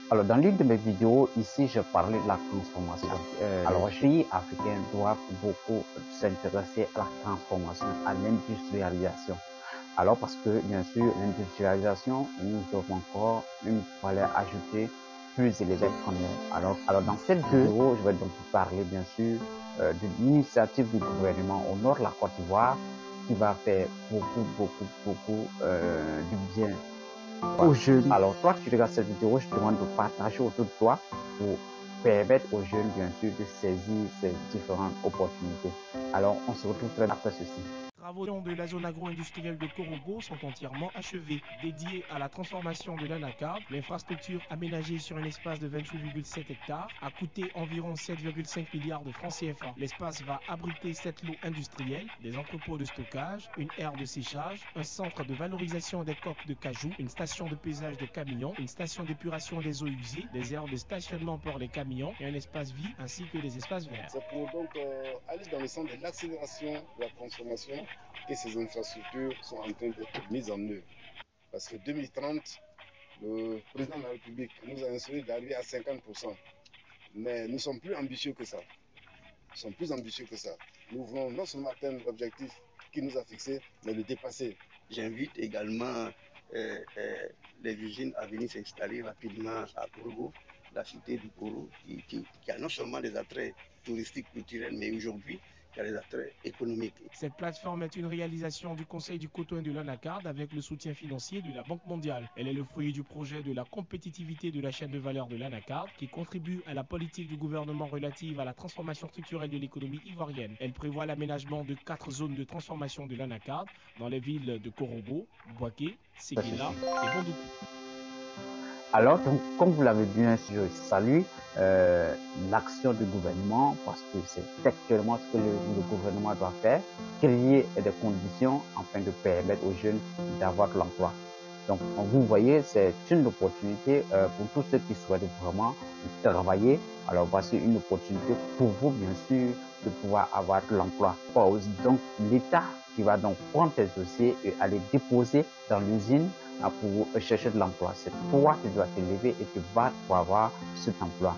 Alors, dans l'une de mes vidéos, ici, je parlais de la transformation. Alors, les pays africains doivent beaucoup s'intéresser à la transformation, à l'industrialisation. Alors, parce que, bien sûr, l'industrialisation, nous devons encore, il fallait ajouter plus d'éléments premiers. Alors, dans cette vidéo, je vais donc vous parler, bien sûr, de l'initiative du gouvernement au nord de la Côte d'Ivoire qui va faire beaucoup du bien aux jeunes. Alors, toi qui regardes cette vidéo, je te demande de partager autour de toi pour permettre aux jeunes, bien sûr, de saisir ces différentes opportunités. Alors, on se retrouve très après ceci. Les travaux de la zone agro-industrielle de Korogo sont entièrement achevés. Dédiés à la transformation de l'anacarde, l'infrastructure aménagée sur un espace de 28,7 hectares a coûté environ 7,5 milliards de francs CFA. L'espace va abriter 7 lots industriels, des entrepôts de stockage, une aire de séchage, un centre de valorisation des coques de cajou, une station de pesage des camions, une station d'épuration des eaux usées, des aires de stationnement pour les camions et un espace vie ainsi que des espaces verts. C'est pour donc aller dans le sens de l'accélération de la transformation que ces infrastructures sont en train d'être mises en œuvre. Parce que 2030, le président de la République nous a instruit d'arriver à 50%. Mais nous sommes plus ambitieux que ça. Nous sommes plus ambitieux que ça. Nous voulons non seulement atteindre l'objectif qu'il nous a fixé, mais le dépasser. J'invite également les usines à venir s'installer rapidement à Korogo, la cité du Koro, qui a non seulement des attraits touristiques, culturels, mais aujourd'hui, qui a des attraits économiques. Cette plateforme est une réalisation du Conseil du coton et de l'anacarde avec le soutien financier de la Banque mondiale. Elle est le fruit du projet de la compétitivité de la chaîne de valeur de l'anacarde qui contribue à la politique du gouvernement relative à la transformation structurelle de l'économie ivoirienne. Elle prévoit l'aménagement de 4 zones de transformation de l'anacarde dans les villes de Korogo, Bouaké, Séguéla et Bondoukou. Alors, donc, comme vous l'avez bien sûr, je salue l'action du gouvernement parce que c'est actuellement ce que le gouvernement doit faire, créer des conditions afin de permettre aux jeunes d'avoir de l'emploi. Donc, vous voyez, c'est une opportunité pour tous ceux qui souhaitent vraiment travailler. Alors, voici une opportunité pour vous, bien sûr, de pouvoir avoir de l'emploi. Donc, l'État qui va donc prendre tes dossiers et aller déposer dans l'usine pour chercher de l'emploi. C'est toi qui dois te lever et te battre pour avoir cet emploi.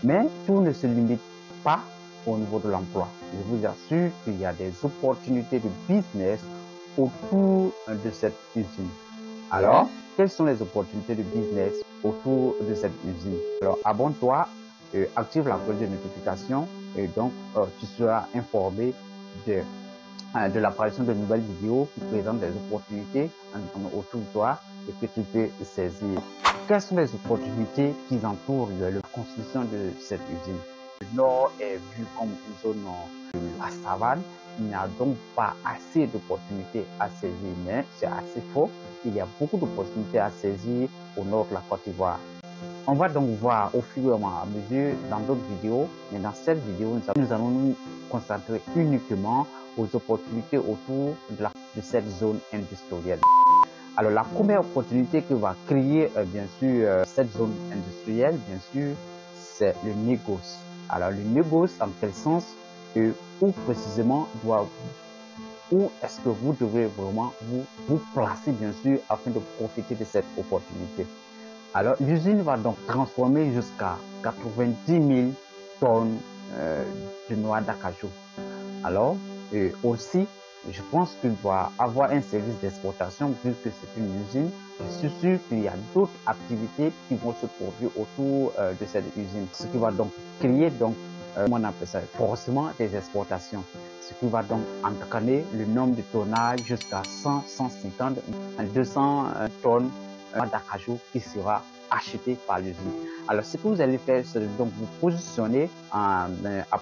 Mais tout ne se limite pas au niveau de l'emploi. Je vous assure qu'il y a des opportunités de business autour de cette usine. Alors, quelles sont les opportunités de business autour de cette usine? Alors, abonne-toi, active la cloche de notification et donc tu seras informé de l'apparition de nouvelles vidéos qui présentent des opportunités autour de toi et que tu peux saisir. Quelles sont les opportunités qui entourent la construction de cette usine? Le nord est vu comme une zone de la savane. Il n'y a donc pas assez d'opportunités à saisir, mais c'est assez faux. Il y a beaucoup d'opportunités à saisir au nord de la Côte d'Ivoire. On va donc voir au fur et à mesure dans d'autres vidéos, mais dans cette vidéo, nous allons nous concentrer uniquement aux opportunités autour de cette zone industrielle. Alors, la première opportunité que va créer, bien sûr, cette zone industrielle, bien sûr, c'est le négoce. Alors, le négoce, en quel sens et où précisément où est-ce que vous devrez vraiment vous placer, bien sûr, afin de profiter de cette opportunité. Alors, l'usine va donc transformer jusqu'à 90 000 tonnes de noix d'acajou. Alors, aussi, je pense qu'il doit avoir un service d'exportation vu que c'est une usine. Je suis sûr qu'il y a d'autres activités qui vont se produire autour de cette usine. Ce qui va donc créer, on appelle ça forcément des exportations. Ce qui va donc entraîner le nombre de tonnages jusqu'à 100, 150, 200 tonnes d'acajou qui sera acheté par l'usine. Alors, ce que vous allez faire, c'est donc vous positionner à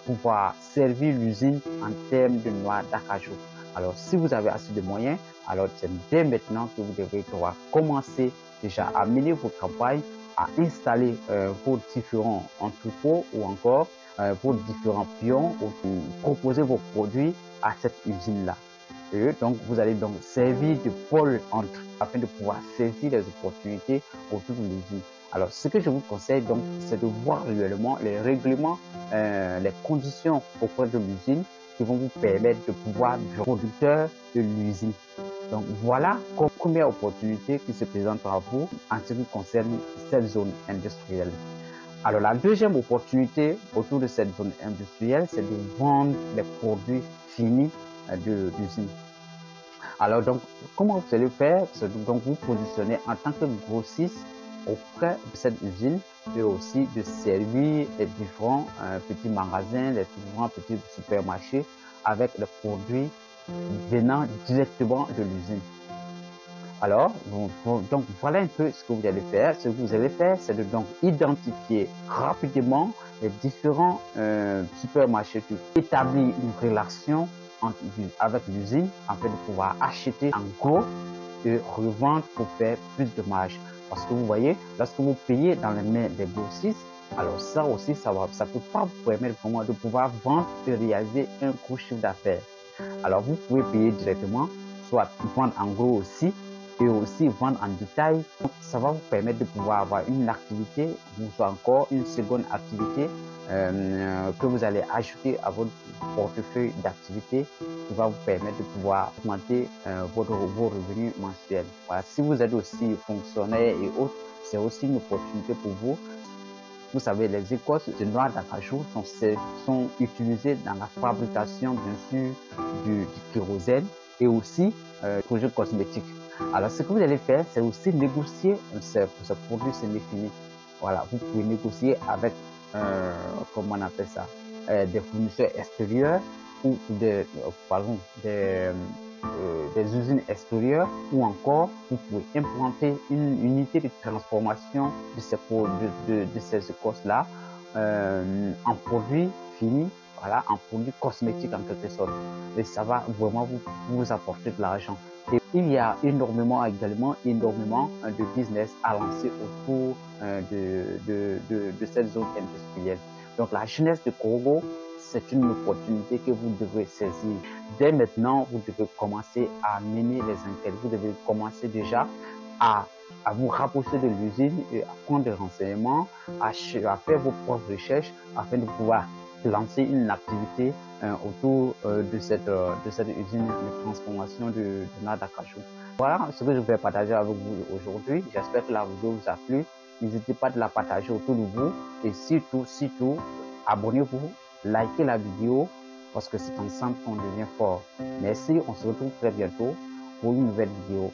pouvoir servir l'usine en termes de noix d'acajou. Alors, si vous avez assez de moyens, alors c'est dès maintenant que vous devrez pouvoir commencer déjà à mener vos campagnes, à installer vos différents entrepôts ou encore vos différents pions ou proposer vos produits à cette usine-là. Et donc, vous allez donc servir de pôle entre afin de pouvoir saisir les opportunités autour de l'usine. Alors, ce que je vous conseille donc, c'est de voir réellement les règlements, les conditions auprès de l'usine qui vont vous permettre de pouvoir être producteur de l'usine. Donc voilà comme première opportunité qui se présente à vous en ce qui concerne cette zone industrielle. Alors la deuxième opportunité autour de cette zone industrielle, c'est de vendre les produits finis de l'usine. Alors donc, comment vous allez faire? C'est donc vous positionner en tant que grossiste auprès de cette usine et aussi de servir les différents petits magasins, les différents petits supermarchés avec les produits venant directement de l'usine. Alors, donc voilà un peu ce que vous allez faire. Ce que vous allez faire, c'est de donc identifier rapidement les différents supermarchés, établir une relation avec l'usine afin de pouvoir acheter en gros et revendre pour faire plus de marge. Parce que vous voyez, lorsque vous payez dans les mains des grossistes, alors ça aussi, ça peut pas vous permettre vraiment de pouvoir vendre et réaliser un gros chiffre d'affaires. Alors vous pouvez payer directement, soit vendre en gros aussi, et aussi vendre en détail. Ça va vous permettre de pouvoir avoir une activité, ou soit encore une seconde activité que vous allez ajouter à votre portefeuille d'activité qui va vous permettre de pouvoir augmenter vos revenus mensuels. Voilà. Si vous êtes aussi fonctionnaire et autres, c'est aussi une opportunité pour vous. Vous savez, les écorces de noix d'acajou sont utilisées dans la fabrication, bien sûr, du kérosène et aussi produits cosmétiques. Alors, ce que vous allez faire, c'est aussi négocier ce produit semi-fini. Voilà, vous pouvez négocier avec, comment on appelle ça, des fournisseurs extérieurs ou des usines extérieures, ou encore vous pouvez implanter une unité de transformation de ces écorces-là en produits finis, voilà, en produits cosmétiques en quelque sorte. Et ça va vraiment vous apporter de l'argent. Et il y a également de business à lancer autour de cette zone industrielle. Donc la jeunesse de Korogo, c'est une opportunité que vous devrez saisir. Dès maintenant, vous devez commencer à mener les enquêtes. Vous devez commencer déjà à vous rapprocher de l'usine et à prendre des renseignements, à faire vos propres recherches afin de pouvoir lancer une activité autour de cette usine de transformation de noix d'acajou. Voilà ce que je vais partager avec vous aujourd'hui. J'espère que la vidéo vous a plu. N'hésitez pas de la partager autour de vous et surtout, abonnez-vous, likez la vidéo parce que c'est ensemble qu'on devient fort. Merci, on se retrouve très bientôt pour une nouvelle vidéo.